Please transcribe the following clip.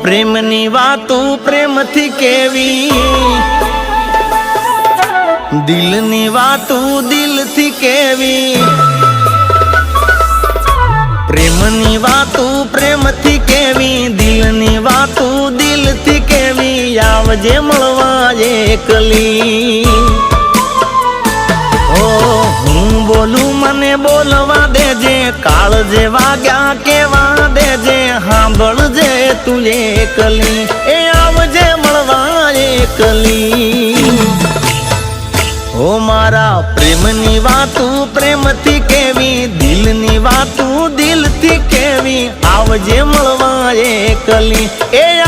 પ્રેમની વાતો પ્રેમથી કેવી, દિલની વાતો દિલથી કેવી, પ્રેમની વાતો પ્રેમથી કેવી, દિલની વાતો દિલથી કેવી, આવજે મળવા એકલી. હું બોલું મને બોલવા દેજે, કાળ જે વાગ્યા કેવા દેજે, સાંભળજે તું એકલી, એ આવજે મળવા એકલી. ઓ મારા પ્રેમની વાતું પ્રેમથી કેવી, દિલની વાતું દિલથી કેવી, આવજે મળવા એકલી, એ